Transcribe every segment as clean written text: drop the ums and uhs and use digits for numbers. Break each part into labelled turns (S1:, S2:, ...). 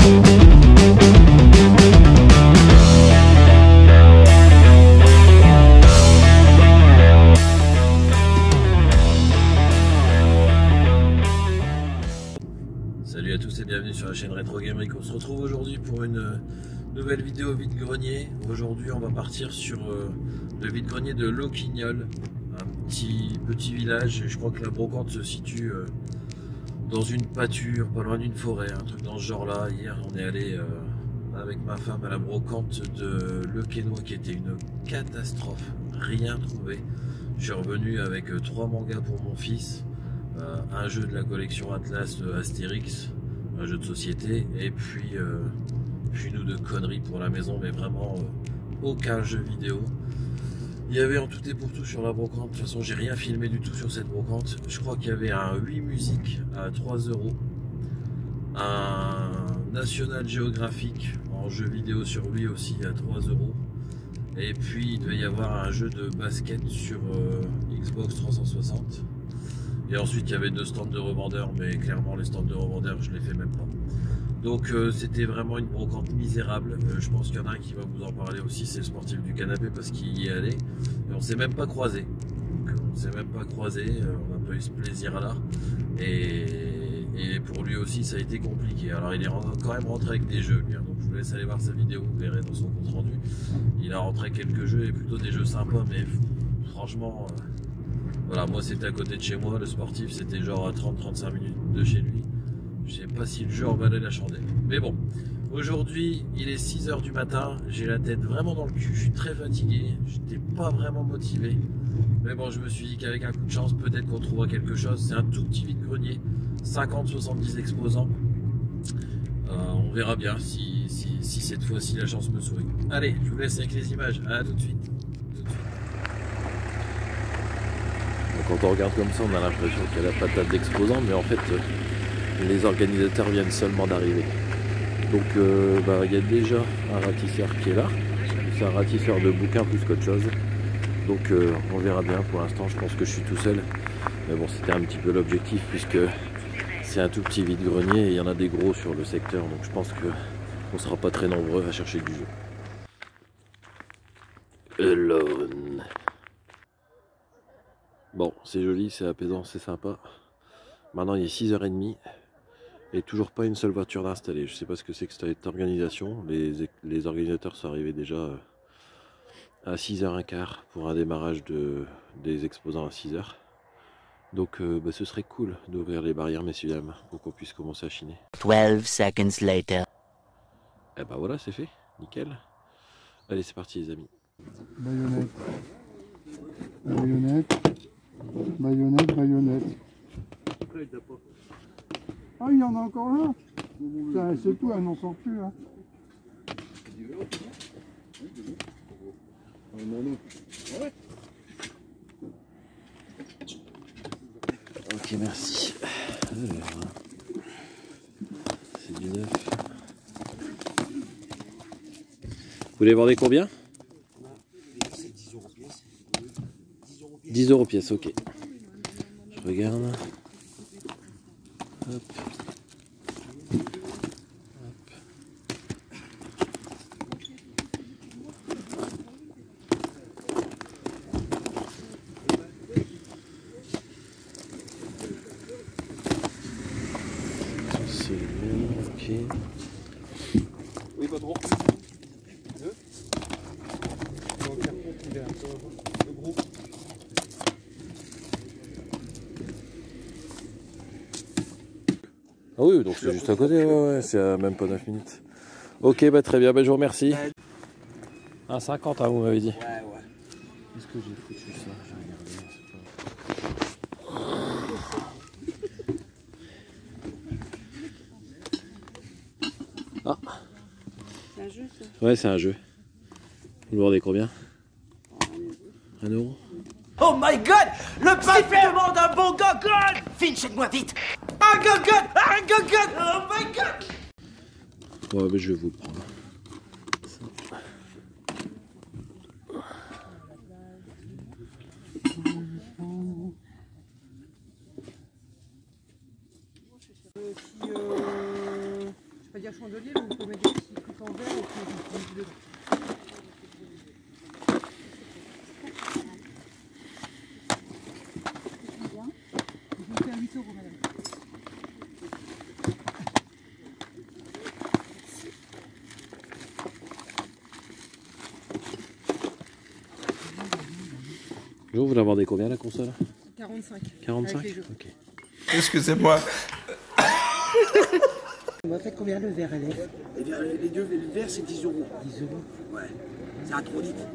S1: Salut à tous et bienvenue sur la chaîne Retro Gameric. On se retrouve aujourd'hui pour une nouvelle vidéo vide-grenier. Aujourd'hui on va partir sur le vide-grenier de Loquignol, un petit village. Je crois que la brocante se situe dans une pâture, pas loin d'une forêt, un truc dans ce genre là. Hier on est allé avec ma femme à la brocante de Lequesnoy qui était une catastrophe, rien trouvé. Je suis revenu avec 3 mangas pour mon fils. Un jeu de la collection Atlas Astérix, un jeu de société, et puis nous de conneries pour la maison, mais vraiment aucun jeu vidéo. Il y avait en tout et pour tout sur la brocante. De toute façon, j'ai rien filmé du tout sur cette brocante. Je crois qu'il y avait un 8 musiques à 3 €, un National Geographic en jeu vidéo sur lui aussi à 3 €, et puis il devait y avoir un jeu de basket sur Xbox 360. Et ensuite il y avait 2 stands de revendeurs, mais clairement les stands de revendeurs je les fais même pas. Donc c'était vraiment une brocante misérable. Je pense qu'il y en a un qui va vous en parler aussi, c'est le sportif du canapé, parce qu'il y est allé. Et on s'est même pas croisé. Donc on s'est même pas croisé, on n'a pas eu ce plaisir là. Et pour lui aussi ça a été compliqué. Alors il est quand même rentré avec des jeux lui, hein. Donc je vous laisse aller voir sa vidéo, vous verrez dans son compte rendu. Il a rentré quelques jeux, et plutôt des jeux sympas, mais franchement... Voilà, moi c'était à côté de chez moi, le sportif c'était genre à 30-35 minutes de chez lui. Je sais pas si le jeu en valait la chandelle. Mais bon, aujourd'hui il est 6 h du matin, j'ai la tête vraiment dans le cul, je suis très fatigué, j'étais pas vraiment motivé. Mais bon, je me suis dit qu'avec un coup de chance, peut-être qu'on trouvera quelque chose. C'est un tout petit vide-grenier, 50-70 exposants. On verra bien si cette fois-ci la chance me sourit. Allez, je vous laisse avec les images, à tout de suite. Quand on regarde comme ça, on a l'impression qu'il y a la patate d'exposants, mais en fait, les organisateurs viennent seulement d'arriver. Donc, il y a déjà un ratisseur qui est là. C'est un ratisseur de bouquins plus qu'autre chose. Donc, on verra bien. Pour l'instant, je pense que je suis tout seul. Mais bon, c'était un petit peu l'objectif, puisque c'est un tout petit vide-grenier et il y en a des gros sur le secteur. Donc, je pense qu'on ne sera pas très nombreux à chercher du jeu. Alone. Bon, c'est joli, c'est apaisant, c'est sympa. Maintenant, il est 6 h 30 et toujours pas une seule voiture d'installer. Je sais pas ce que c'est que cette organisation. Les organisateurs sont arrivés déjà à 6 h 15 pour un démarrage des exposants à 6 h. Donc, ce serait cool d'ouvrir les barrières, messieurs dames, pour qu'on puisse commencer à chiner.
S2: 12 seconds later.
S1: Et bah voilà, c'est fait, nickel. Allez, c'est parti les amis.
S3: Baïonnette. Baïonnette. Baïonnette, baïonnette. Ah, il y en a encore un. C'est tout, elle n'en sort plus. Hein.
S1: Ok, merci. Alors, c'est du neuf. Vous les vendez combien? 10 € pièce, ok. Je regarde. Hop. C'est le même, ok.
S4: Oui, patron. Deux. Donc, par contre, il est un peu gros.
S1: Ah oui, donc c'est juste à côté, ouais, c'est même pas 9 minutes. Ok, très bien, je vous remercie. 1,50 hein, vous m'avez dit.
S4: Ouais, ouais.
S1: Est-ce que j'ai foutu ça? J'ai regardé, c'est pas... Ah.
S5: C'est un jeu ça?
S1: Ouais, c'est un jeu. Vous le vendez combien? 1 €?
S2: Oh my god! Le pape demande un bon gogon! Finch-moi vite! Un gogon! Un gogon! Oh my god!
S1: Ouais, je vais vous le prendre.
S5: Si, je sais pas dire chandelier, mais on peut mettre des petits trucs en verre et puis on peut dedans. Je vous fais à 8 €, madame.
S1: Vous la vendez combien la console?
S5: 45.
S1: 45. Ok.
S2: Excusez-moi.
S6: On m'a fait combien le verre à lèvres?
S2: Les deux, le verre c'est 10 €.
S6: 10 €.
S2: Ouais. C'est à 3 litres.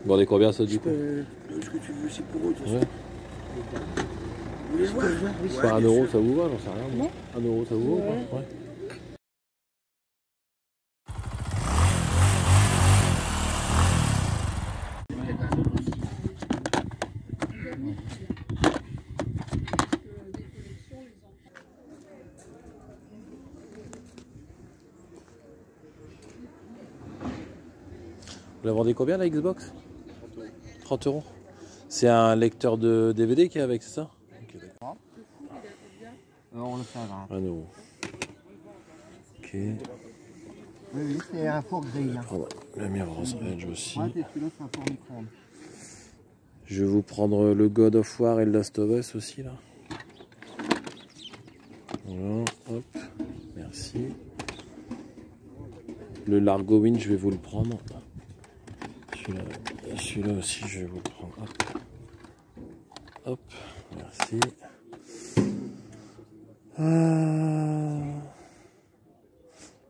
S1: Vous vendez combien ça du coup?
S2: Donne ce que tu veux, c'est pour eux.
S1: Ouais.
S2: Vous voulez voir?
S6: Oui.
S1: Pas 1 € ça vous va? J'en sais rien.
S5: Non.
S1: 1 € ça vous va?
S5: Ouais.
S1: Ouais. Vous la vendez combien la Xbox? 30 €. C'est un lecteur de DVD qui est avec, c'est ça? Okay,
S6: On le fait à 20.
S1: 1 €. Ok.
S6: Oui, c'est un four grill.
S1: Je vais prendre le Mirror's Edge aussi.
S6: Ouais, celui-là, c'est un four micro-ondes.
S1: Je vais vous prendre le God of War et le Last of Us aussi là. Voilà, hop, merci. Le Largo Wind, je vais vous le prendre. Celui-là aussi, je vais vous le prendre. Hop, hop, merci.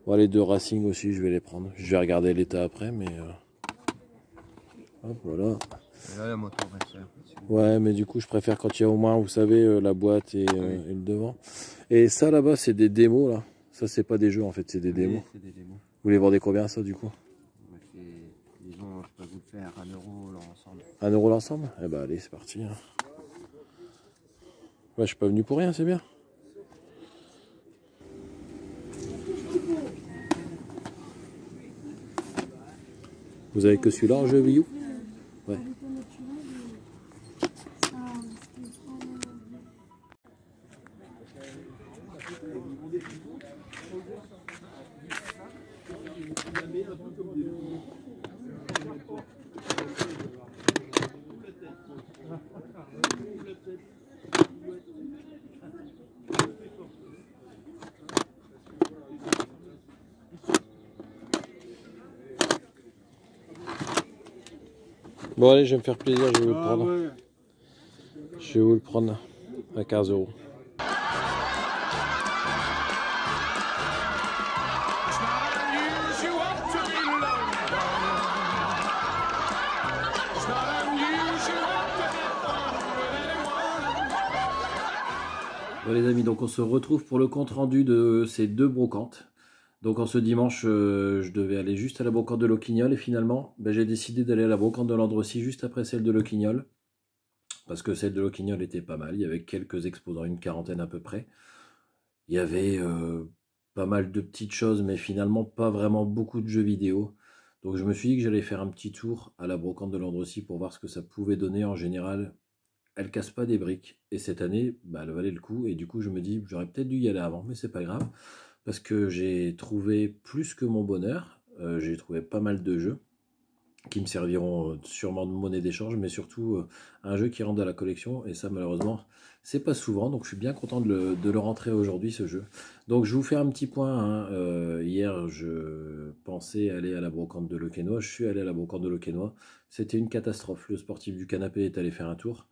S1: Bon, les deux Racing aussi, je vais les prendre. Je vais regarder l'état après, mais hop, voilà.
S6: Et là, la moto va se faire.
S1: Ouais, mais du coup, je préfère quand il y a au moins, vous savez, la boîte et le devant. Et ça, là-bas, c'est des démos, là. Ça, c'est pas des jeux, en fait, c'est des démos.
S6: C'est des démos.
S1: Vous les vendez combien, ça, du coup?
S6: Disons, je peux vous le faire 1 € l'ensemble.
S1: 1 € l'ensemble? Eh ben, allez, c'est parti. Hein. Ouais, je suis pas venu pour rien, c'est bien. Vous avez que celui-là en jeu Wii U? Ouais. Bon allez, je vais me faire plaisir, je vais vous le prendre.
S3: Ouais.
S1: Je vais vous le prendre à 15 €. Bon les amis, donc on se retrouve pour le compte rendu de ces deux brocantes. Donc en ce dimanche, je devais aller juste à la brocante de Loquignol et finalement, j'ai décidé d'aller à la brocante de Landrecy juste après celle de Loquignol. Parce que celle de Loquignol était pas mal, il y avait quelques exposants, une quarantaine à peu près. Il y avait pas mal de petites choses, mais finalement pas vraiment beaucoup de jeux vidéo. Donc je me suis dit que j'allais faire un petit tour à la brocante de Landrecy pour voir ce que ça pouvait donner. En général, elle casse pas des briques. Et cette année, elle valait le coup. Et du coup, je me dis, j'aurais peut-être dû y aller avant, mais c'est pas grave. Parce que j'ai trouvé plus que mon bonheur. J'ai trouvé pas mal de jeux qui me serviront sûrement de monnaie d'échange, mais surtout un jeu qui rentre dans la collection. Et ça, malheureusement, c'est pas souvent. Donc je suis bien content de le rentrer aujourd'hui, ce jeu. Donc je vous fais un petit point. Hein. Hier, je pensais aller à la brocante de Loquennois. Je suis allé à la brocante de Loquennois. C'était une catastrophe. Le sportif du canapé est allé faire un tour.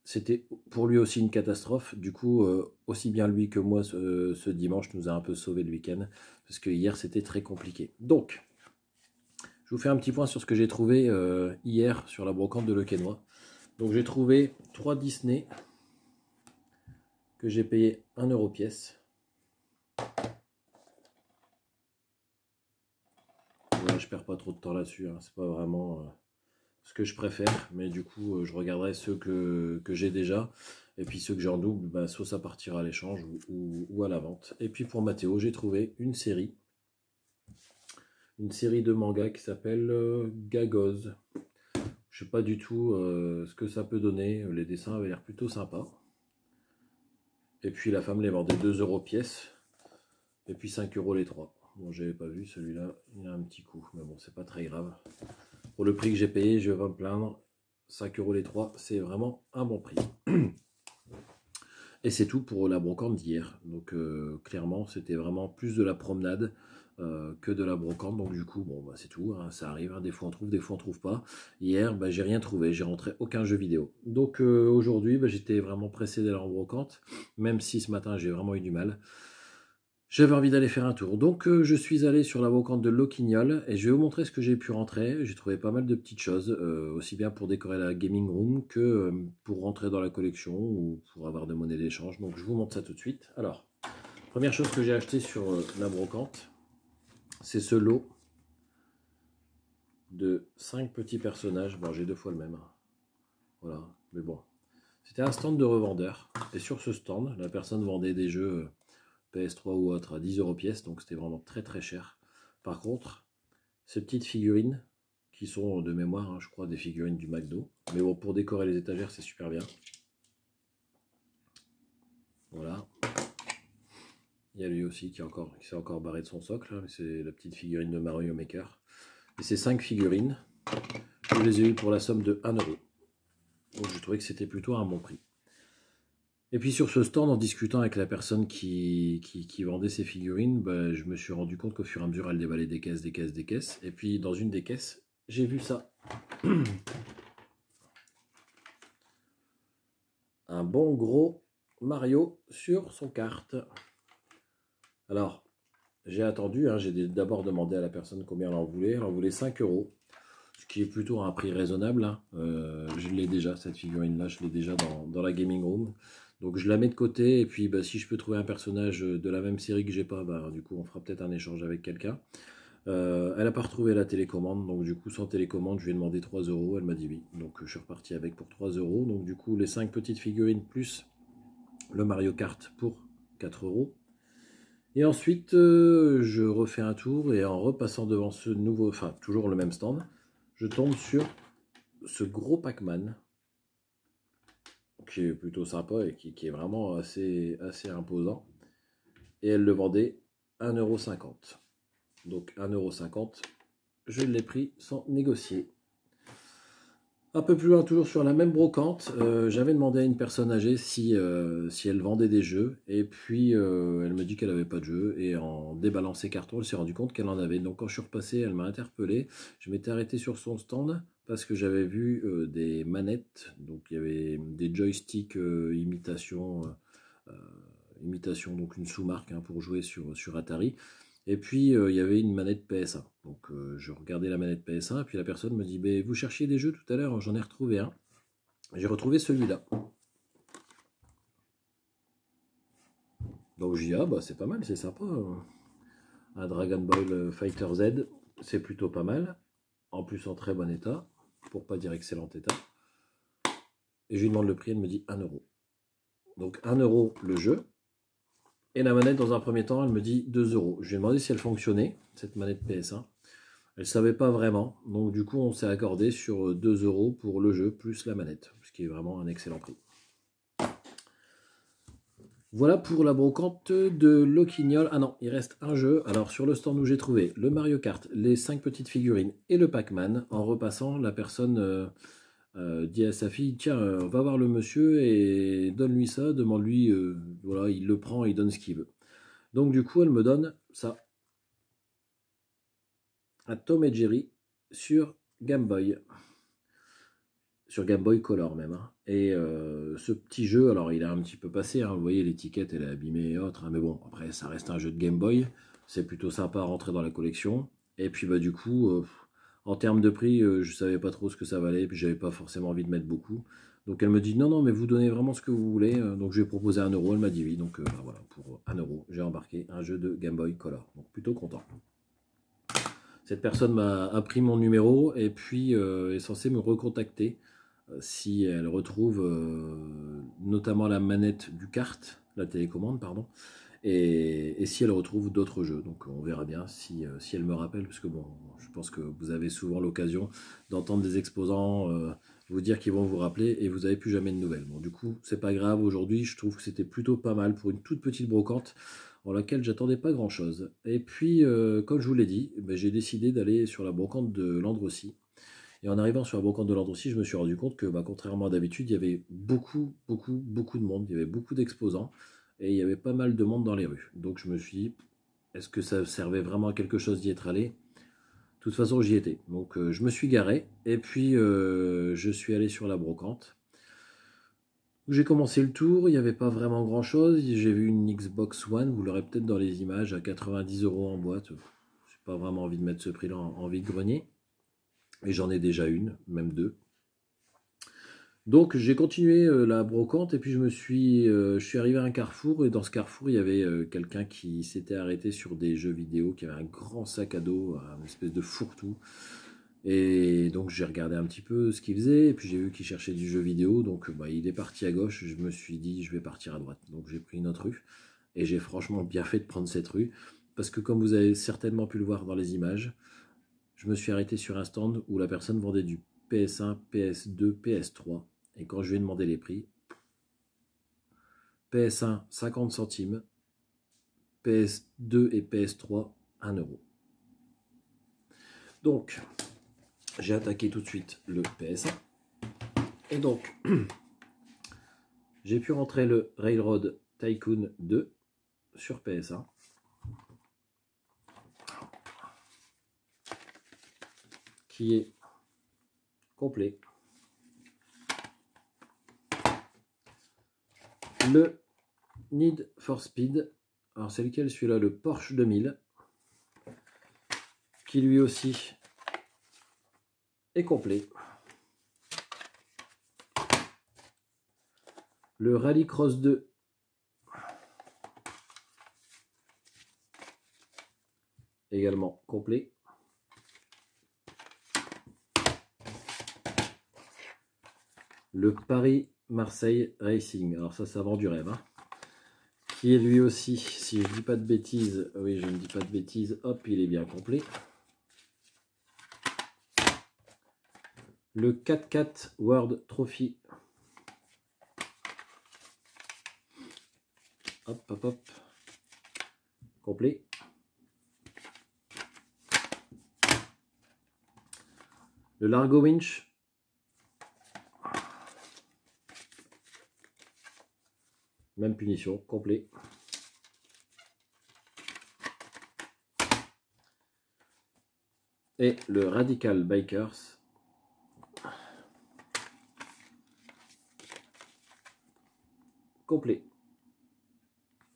S1: C'était pour lui aussi une catastrophe. Du coup, aussi bien lui que moi, ce dimanche nous a un peu sauvé le week-end. Parce que hier, c'était très compliqué. Donc, je vous fais un petit point sur ce que j'ai trouvé hier sur la brocante de Loquennois. Donc, j'ai trouvé 3 Disney que j'ai payé 1 € pièce. Voilà, je perds pas trop de temps là-dessus. Hein. C'est pas vraiment... ce que je préfère, mais du coup je regarderai ceux que j'ai déjà, et puis ceux que j'ai en double, soit ça partira à l'échange ou à la vente. Et puis pour Mathéo, j'ai trouvé une série de manga qui s'appelle Gagoz. Je sais pas du tout ce que ça peut donner, les dessins avaient l'air plutôt sympas. Et puis la femme les vendait 2 € pièce, et puis 5 € les 3. Bon, j'avais pas vu celui-là, il a un petit coup, mais bon, c'est pas très grave. Pour le prix que j'ai payé, je vais pas me plaindre. 5 € les 3, c'est vraiment un bon prix. Et c'est tout pour la brocante d'hier. Donc clairement, c'était vraiment plus de la promenade que de la brocante. Donc du coup, bon, bah, c'est tout. Hein, ça arrive. Hein, des fois on trouve, des fois on trouve pas. Hier, bah, j'ai rien trouvé. J'ai rentré aucun jeu vidéo. Donc aujourd'hui, bah, j'étais vraiment pressé d'aller en brocante. Même si ce matin, j'ai vraiment eu du mal. J'avais envie d'aller faire un tour, donc je suis allé sur la brocante de Loquignol et je vais vous montrer ce que j'ai pu rentrer. J'ai trouvé pas mal de petites choses, aussi bien pour décorer la gaming room que pour rentrer dans la collection ou pour avoir des monnaies d'échange. Donc je vous montre ça tout de suite. Alors, première chose que j'ai acheté sur la brocante, c'est ce lot de 5 petits personnages. Bon, j'ai 2 fois le même. Voilà, mais bon. C'était un stand de revendeur et sur ce stand, la personne vendait des jeux PS3 ou autre à 10 € pièce, donc c'était vraiment très très cher. Par contre, ces petites figurines, qui sont de mémoire, hein, je crois, des figurines du McDo, mais bon, pour décorer les étagères, c'est super bien. Voilà. Il y a lui aussi qui s'est encore barré de son socle, c'est la petite figurine de Mario Maker. Et ces 5 figurines, je les ai eues pour la somme de 1 €. Donc je trouvais que c'était plutôt un bon prix. Et puis sur ce stand, en discutant avec la personne qui vendait ces figurines, bah, je me suis rendu compte qu'au fur et à mesure, elle déballait des caisses, des caisses, des caisses. Et puis dans une des caisses, j'ai vu ça. Un bon gros Mario sur son carte. Alors, j'ai attendu, hein, j'ai d'abord demandé à la personne combien elle en voulait. Elle en voulait 5 €, ce qui est plutôt un prix raisonnable. Hein. Je l'ai déjà, cette figurine-là, je l'ai déjà dans la gaming room. Donc je la mets de côté et puis bah, si je peux trouver un personnage de la même série que j'ai pas, bah, du coup on fera peut-être un échange avec quelqu'un. Elle n'a pas retrouvé la télécommande, donc du coup sans télécommande je lui ai demandé 3 €, elle m'a dit oui. Donc je suis reparti avec pour 3 €. Donc du coup les 5 petites figurines plus le Mario Kart pour 4 €. Et ensuite je refais un tour et en repassant devant ce nouveau, enfin toujours le même stand, je tombe sur ce gros Pac-Man. Qui est plutôt sympa et qui est vraiment assez imposant. Et elle le vendait 1,50 €. Donc 1,50 €, je l'ai pris sans négocier. Un peu plus loin, toujours sur la même brocante, j'avais demandé à une personne âgée si elle vendait des jeux. Et puis elle me dit qu'elle n'avait pas de jeu. Et en déballant ses cartons, elle s'est rendue compte qu'elle en avait. Donc quand je suis repassé, elle m'a interpellé. Je m'étais arrêté sur son stand parce que j'avais vu des manettes. Donc il y avait des joysticks imitation, donc une sous-marque hein, pour jouer sur Atari. Et puis il y avait une manette PS1. Donc je regardais la manette PS1 et puis la personne me dit bah, vous cherchiez des jeux tout à l'heure, j'en ai retrouvé un. J'ai retrouvé celui-là. Donc je dis ah bah c'est pas mal, c'est sympa. Un Dragon Ball Fighter Z, c'est plutôt pas mal. En plus en très bon état, pour pas dire excellent état. Et je lui demande le prix, elle me dit 1 €. Donc 1 € le jeu. Et la manette, dans un premier temps, elle me dit 2 €. Je lui ai demandé si elle fonctionnait, cette manette PS1. Elle ne savait pas vraiment. Donc du coup, on s'est accordé sur 2 € pour le jeu, plus la manette. Ce qui est vraiment un excellent prix. Voilà pour la brocante de Loquignol. Ah non, il reste un jeu. Alors sur le stand où j'ai trouvé le Mario Kart, les 5 petites figurines et le Pac-Man. En repassant, la personne... dit à sa fille, tiens, va voir le monsieur et donne-lui ça, demande-lui, voilà, il le prend, il donne ce qu'il veut. Donc du coup, elle me donne ça. Un Tom et Jerry sur Game Boy. Sur Game Boy Color même. Hein. Et ce petit jeu, alors il a un petit peu passé, hein, vous voyez l'étiquette, elle est abîmée et autres, hein, mais bon, après ça reste un jeu de Game Boy. C'est plutôt sympa à rentrer dans la collection. Et puis bah du coup... en termes de prix, je savais pas trop ce que ça valait, puis j'avais pas forcément envie de mettre beaucoup. Donc elle me dit non, mais vous donnez vraiment ce que vous voulez. Donc je lui ai proposé 1 €, elle m'a dit oui. Donc voilà, pour 1 €, j'ai embarqué un jeu de Game Boy Color. Donc plutôt content. Cette personne m'a pris mon numéro et puis est censée me recontacter si elle retrouve notamment la manette du kart, la télécommande, pardon. Et si elle retrouve d'autres jeux. Donc on verra bien si elle me rappelle, parce que bon, je pense que vous avez souvent l'occasion d'entendre des exposants vous dire qu'ils vont vous rappeler et vous n'avez plus jamais de nouvelles. Bon, du coup, c'est pas grave, aujourd'hui, je trouve que c'était plutôt pas mal pour une toute petite brocante. en laquelle j'attendais pas grand chose. Et puis, comme je vous l'ai dit, j'ai décidé d'aller sur la brocante de Landrecies. Et en arrivant sur la brocante de Landrecies, je me suis rendu compte que, contrairement à d'habitude, il y avait beaucoup de monde, il y avait beaucoup d'exposants, et il y avait pas mal de monde dans les rues. Donc je me suis dit, est-ce que ça servait vraiment à quelque chose d'y être allé? De toute façon, j'y étais. Donc je me suis garé, et puis je suis allé sur la brocante. J'ai commencé le tour, il n'y avait pas vraiment grand chose. J'ai vu une Xbox One, vous l'aurez peut-être dans les images, à 90 € en boîte. Je n'ai pas vraiment envie de mettre ce prix-là en vide-grenier. Et j'en ai déjà une, même deux. Donc j'ai continué la brocante et puis je suis arrivé à un carrefour. Et dans ce carrefour, il y avait quelqu'un qui s'était arrêté sur des jeux vidéo, qui avait un grand sac à dos, une espèce de fourre-tout. Et donc j'ai regardé un petit peu ce qu'il faisait. Et puis j'ai vu qu'il cherchait du jeu vidéo. Donc il est parti à gauche. Je me suis dit, je vais partir à droite. Donc j'ai pris une autre rue. Et j'ai franchement bien fait de prendre cette rue. Parce que comme vous avez certainement pu le voir dans les images, je me suis arrêté sur un stand où la personne vendait du PS1, PS2, PS3. Et quand je lui ai demandé les prix, PS1, 50 centimes, PS2 et PS3, 1 €. Donc, j'ai attaqué tout de suite le PS1. Et donc, j'ai pu rentrer le Railroad Tycoon 2 sur PS1. Qui est complet. Le Need for Speed, alors c'est lequel celui-là? Le Porsche 2000, qui lui aussi est complet. Le Rallycross 2, également complet. Le Paris-Marseille Racing, alors ça vend du rêve, hein. Qui est lui aussi, si je ne dis pas de bêtises, oui je ne dis pas de bêtises, hop, il est bien complet. Le 4x4 World Trophy, hop, hop, hop, complet. Le Largo Winch, même punition, complet. Et le Radical Bikers, complet.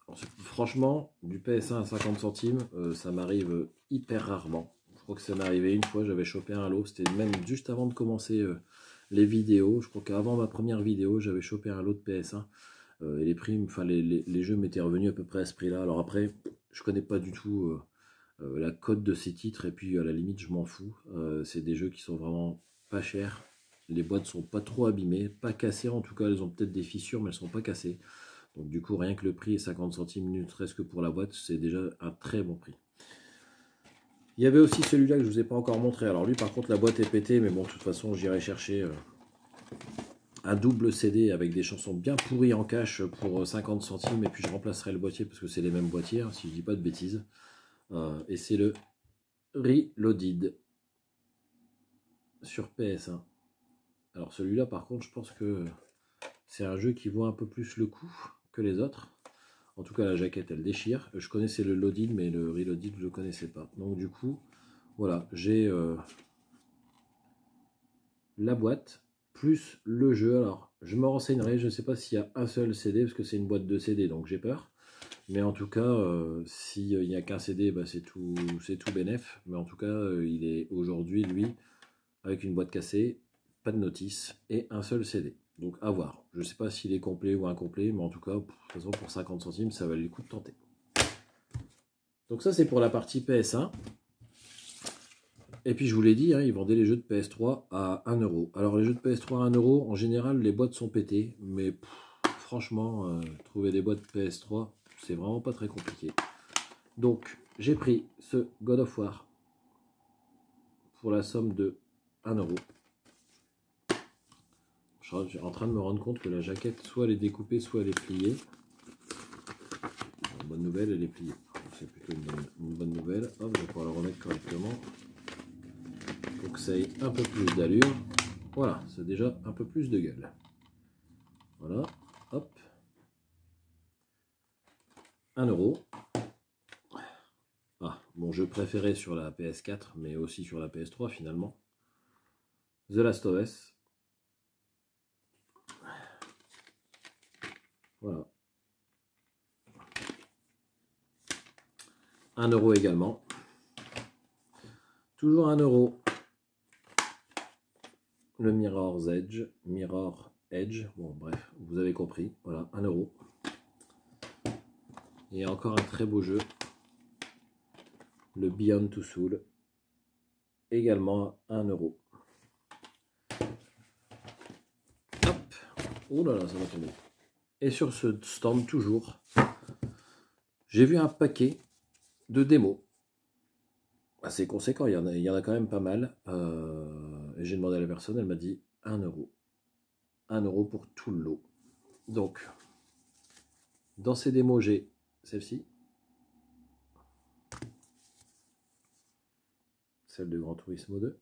S1: Alors, franchement, du PS1 à 50 centimes, ça m'arrive hyper rarement. Je crois que ça m'est arrivé une fois, j'avais chopé un lot, c'était même juste avant de commencer les vidéos. Je crois qu'avant ma première vidéo, j'avais chopé un lot de PS1. Et les prix, enfin les jeux m'étaient revenus à peu près à ce prix-là. Alors après, je connais pas du tout la cote de ces titres, et puis à la limite, je m'en fous. C'est des jeux qui sont vraiment pas chers. Les boîtes sont pas trop abîmées, pas cassées en tout cas. Elles ont peut-être des fissures, mais elles sont pas cassées. Donc du coup, rien que le prix est 50 centimes, ne serait-ce que pour la boîte, c'est déjà un très bon prix. Il y avait aussi celui-là que je vous ai pas encore montré. Alors lui, par contre, la boîte est pétée, mais bon, de toute façon, j'irai chercher un double CD avec des chansons bien pourries en cache pour 50 centimes, et puis je remplacerai le boîtier parce que c'est les mêmes boîtiers, hein, si je dis pas de bêtises. Et c'est le Reloaded sur PS1. Alors celui-là, par contre, je pense que c'est un jeu qui vaut un peu plus le coup que les autres. En tout cas, la jaquette, elle déchire. Je connaissais le Loaded, mais le Reloaded, je ne le connaissais pas. Donc du coup, voilà, j'ai la boîte plus le jeu. Alors, je me renseignerai. Je ne sais pas s'il y a un seul CD, parce que c'est une boîte de CD, donc j'ai peur. Mais en tout cas, s'il n'y a qu'un CD, bah, c'est tout bénef. Mais en tout cas, il est aujourd'hui, lui, avec une boîte cassée, pas de notice, et un seul CD. Donc à voir. Je ne sais pas s'il est complet ou incomplet, mais en tout cas, de toute façon, pour 50 centimes, ça valait le coup de tenter. Donc ça, c'est pour la partie PS1. Et puis je vous l'ai dit, hein, ils vendaient les jeux de PS3 à 1 €. Alors les jeux de PS3 à 1 €, en général, les boîtes sont pétées. Mais franchement, trouver des boîtes PS3, c'est vraiment pas très compliqué. Donc j'ai pris ce God of War pour la somme de 1 €. Je suis en train de me rendre compte que la jaquette, soit elle est découpée, soit elle est pliée. bonne nouvelle, elle est pliée. C'est plutôt une bonne nouvelle. Hop, je vais pouvoir le remettre correctement pour que ça ait un peu plus d'allure. Voilà, c'est déjà un peu plus de gueule. Voilà, hop. 1 €. Ah, mon jeu préféré sur la PS4, mais aussi sur la PS3 finalement. The Last of Us. Voilà. 1 € également. Toujours 1 €. Le Mirror's Edge. Mirror Edge. Bon, bref, vous avez compris. Voilà, 1 €. Et encore un très beau jeu. Le Beyond Two Souls. Également 1 €. Hop. Oh là là, ça va tomber. Et sur ce stand, toujours, j'ai vu un paquet de démos. Assez conséquent, il y en a quand même pas mal. Et j'ai demandé à la personne, elle m'a dit 1 €. 1 € pour tout le lot. Donc, dans ces démos, j'ai celle-ci. Celle de Gran Turismo 2.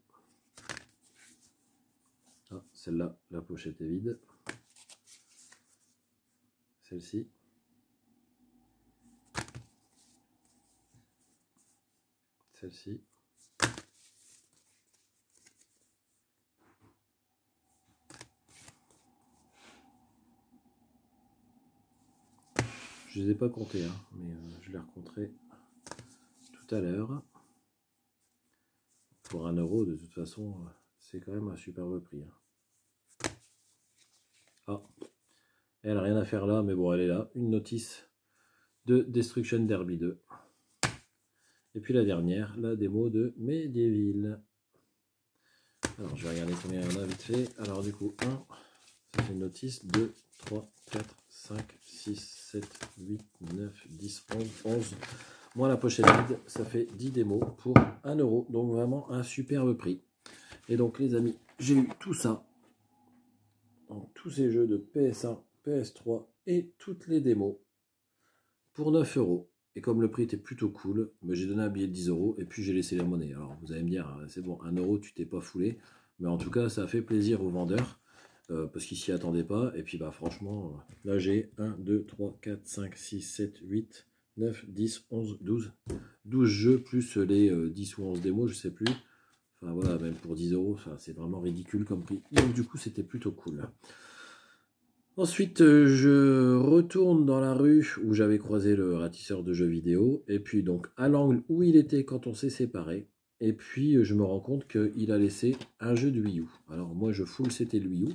S1: Ah, celle-là, la pochette est vide. Celle-ci. Celle-ci. Je ne les ai pas comptés, hein, mais je les recompterai tout à l'heure. Pour 1 €, de toute façon, c'est quand même un superbe prix. Hein. Ah, elle n'a rien à faire là, mais bon, elle est là. Une notice de Destruction Derby 2. Et puis la dernière, la démo de Medieval. Alors, je vais regarder combien il y en a vite fait. Alors, du coup, 1, ça fait une notice, 2, 3, 4, 5, 6, 7, 8, 9, 10, 11. Moi, la pochette vide, ça fait 10 démos pour 1 €. Donc, vraiment un superbe prix. Et donc, les amis, j'ai eu tout ça. Donc, tous ces jeux de PS1, PS3 et toutes les démos pour 9 €. Et comme le prix était plutôt cool, j'ai donné un billet de 10 € et puis j'ai laissé la monnaie. Alors, vous allez me dire, c'est bon, 1 €, tu t'es pas foulé. Mais en tout cas, ça a fait plaisir aux vendeurs. Parce qu'ils s'y attendaient pas. Et puis, bah, franchement, là, j'ai 1, 2, 3, 4, 5, 6, 7, 8... 9, 10, 11, 12. 12 jeux plus les 10 ou 11 démos, je sais plus. Enfin voilà, même pour 10 €, c'est vraiment ridicule comme prix. Donc du coup, c'était plutôt cool. Ensuite, je retourne dans la rue où j'avais croisé le ratisseur de jeux vidéo. Et puis donc à l'angle où il était quand on s'est séparés. Et puis je me rends compte qu'il a laissé un jeu de Wii U. Alors moi, je full c'était le Wii U.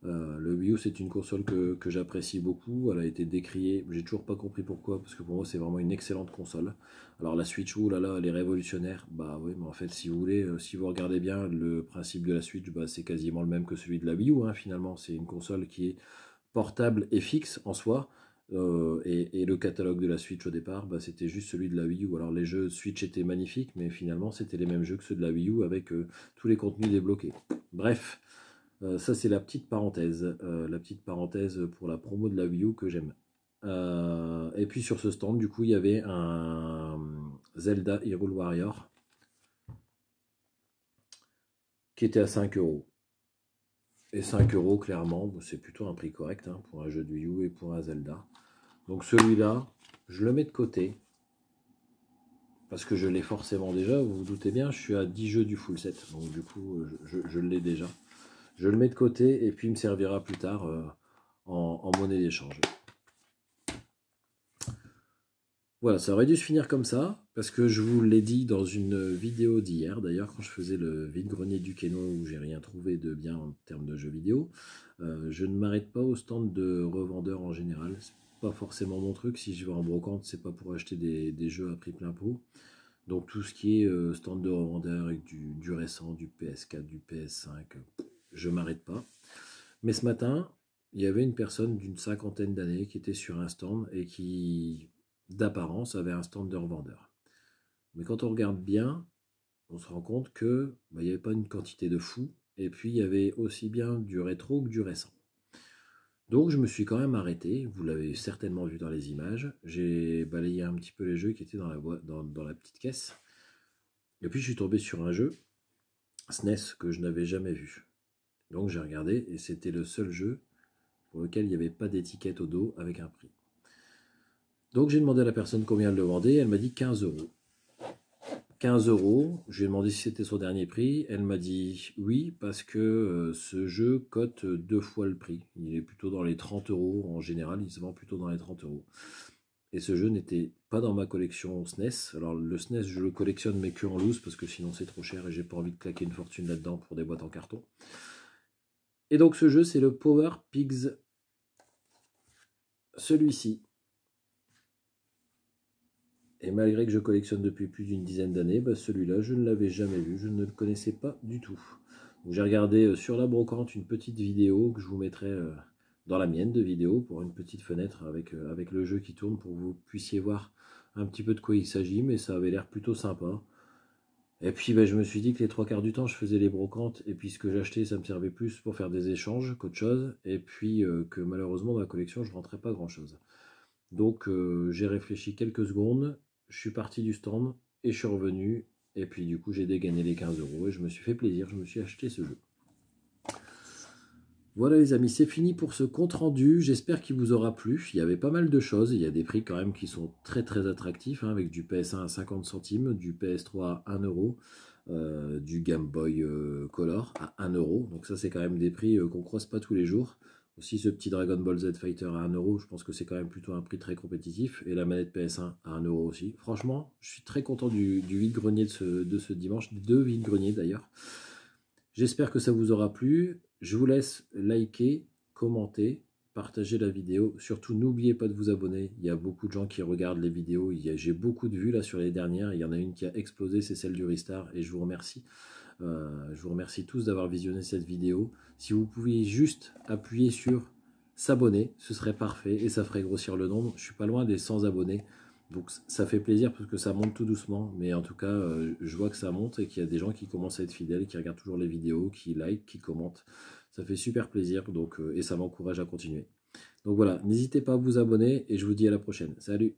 S1: Le Wii U, c'est une console que j'apprécie beaucoup. Elle a été décriée, j'ai toujours pas compris pourquoi, parce que pour moi c'est vraiment une excellente console. Alors la Switch, oh là là, elle est révolutionnaire. Bah oui, mais en fait, si vous voulez, si vous regardez bien le principe de la Switch, bah, c'est quasiment le même que celui de la Wii U. Hein, finalement, c'est une console qui est portable et fixe en soi. Et le catalogue de la Switch au départ, bah, c'était juste celui de la Wii U. Alors les jeux Switch étaient magnifiques, mais finalement c'était les mêmes jeux que ceux de la Wii U avec tous les contenus débloqués. Bref. Ça c'est la petite parenthèse pour la promo de la Wii U que j'aime. Et puis sur ce stand, du coup, il y avait un Zelda Hyrule Warrior qui était à 5 €. Et 5 € clairement, c'est plutôt un prix correct hein, pour un jeu de Wii U et pour un Zelda. Donc celui-là, je le mets de côté. Parce que je l'ai forcément déjà, vous vous doutez bien, je suis à 10 jeux du full set. Donc du coup, je l'ai déjà. Je le mets de côté et puis il me servira plus tard en monnaie d'échange. Voilà, ça aurait dû se finir comme ça, parce que je vous l'ai dit dans une vidéo d'hier, d'ailleurs, quand je faisais le vide-grenier du Keno, où j'ai rien trouvé de bien en termes de jeux vidéo. Je ne m'arrête pas au stand de revendeurs en général. C'est pas forcément mon truc. Si je vais en brocante, c'est pas pour acheter des jeux à prix plein pot. Donc tout ce qui est stand de revendeurs avec du récent, du PS4, du PS5... je m'arrête pas. Mais ce matin, il y avait une personne d'une 50aine d'années qui était sur un stand et qui, d'apparence, avait un stand de revendeur. Mais quand on regarde bien, on se rend compte que il n'y avait pas une quantité de fou. Et puis, il y avait aussi bien du rétro que du récent. Donc je me suis quand même arrêté, vous l'avez certainement vu dans les images, j'ai balayé un petit peu les jeux qui étaient dans la petite caisse, et puis je suis tombé sur un jeu, SNES, que je n'avais jamais vu. Donc j'ai regardé, et c'était le seul jeu pour lequel il n'y avait pas d'étiquette au dos avec un prix. Donc j'ai demandé à la personne combien elle le vendait, elle m'a dit 15 €. 15 €, je lui ai demandé si c'était son dernier prix, elle m'a dit oui, parce que ce jeu cote 2 fois le prix. Il est plutôt dans les 30 € en général, il se vend plutôt dans les 30 €. Et ce jeu n'était pas dans ma collection SNES. Alors le SNES, je le collectionne mais que en loose, parce que sinon c'est trop cher et j'ai pas envie de claquer une fortune là-dedans pour des boîtes en carton. Et donc ce jeu, c'est le Power Pigs. Celui-ci. Et malgré que je collectionne depuis plus d'une dizaine d'années, bah celui-là, je ne l'avais jamais vu, je ne le connaissais pas du tout. J'ai regardé sur la brocante une petite vidéo que je vous mettrai dans la mienne de vidéo pour une petite fenêtre avec le jeu qui tourne pour que vous puissiez voir un petit peu de quoi il s'agit, mais ça avait l'air plutôt sympa. Et puis bah, je me suis dit que les 3/4 du temps, je faisais les brocantes, et puis ce que j'achetais, ça me servait plus pour faire des échanges qu'autre chose, et puis que malheureusement dans la collection, je ne rentrais pas grand-chose. Donc j'ai réfléchi quelques secondes, je suis parti du stand et je suis revenu. Et puis du coup j'ai dégainé les 15 € et je me suis fait plaisir, je me suis acheté ce jeu. Voilà les amis, c'est fini pour ce compte rendu, j'espère qu'il vous aura plu. Il y avait pas mal de choses, il y a des prix quand même qui sont très très attractifs, hein, avec du PS1 à 50 centimes, du PS3 à 1 €, du Game Boy Color à 1 €. Donc ça c'est quand même des prix qu'on croise pas tous les jours. Aussi ce petit Dragon Ball Z Fighter à 1 €, je pense que c'est quand même plutôt un prix très compétitif. Et la manette PS1 à 1 € aussi. Franchement, je suis très content du vide-grenier de ce dimanche, des 2 vide-greniers d'ailleurs. J'espère que ça vous aura plu. Je vous laisse liker, commenter, partager la vidéo. Surtout, n'oubliez pas de vous abonner. Il y a beaucoup de gens qui regardent les vidéos. J'ai beaucoup de vues là sur les dernières. Il y en a une qui a explosé, c'est celle du Restart. Et je vous remercie. Je vous remercie tous d'avoir visionné cette vidéo. Si vous pouviez juste appuyer sur s'abonner, ce serait parfait et ça ferait grossir le nombre. Je suis pas loin des 100 abonnés, donc ça fait plaisir parce que ça monte tout doucement, mais en tout cas je vois que ça monte et qu'il y a des gens qui commencent à être fidèles, qui regardent toujours les vidéos, qui like, qui commentent. Ça fait super plaisir, donc et ça m'encourage à continuer. Donc voilà, n'hésitez pas à vous abonner et je vous dis à la prochaine. Salut!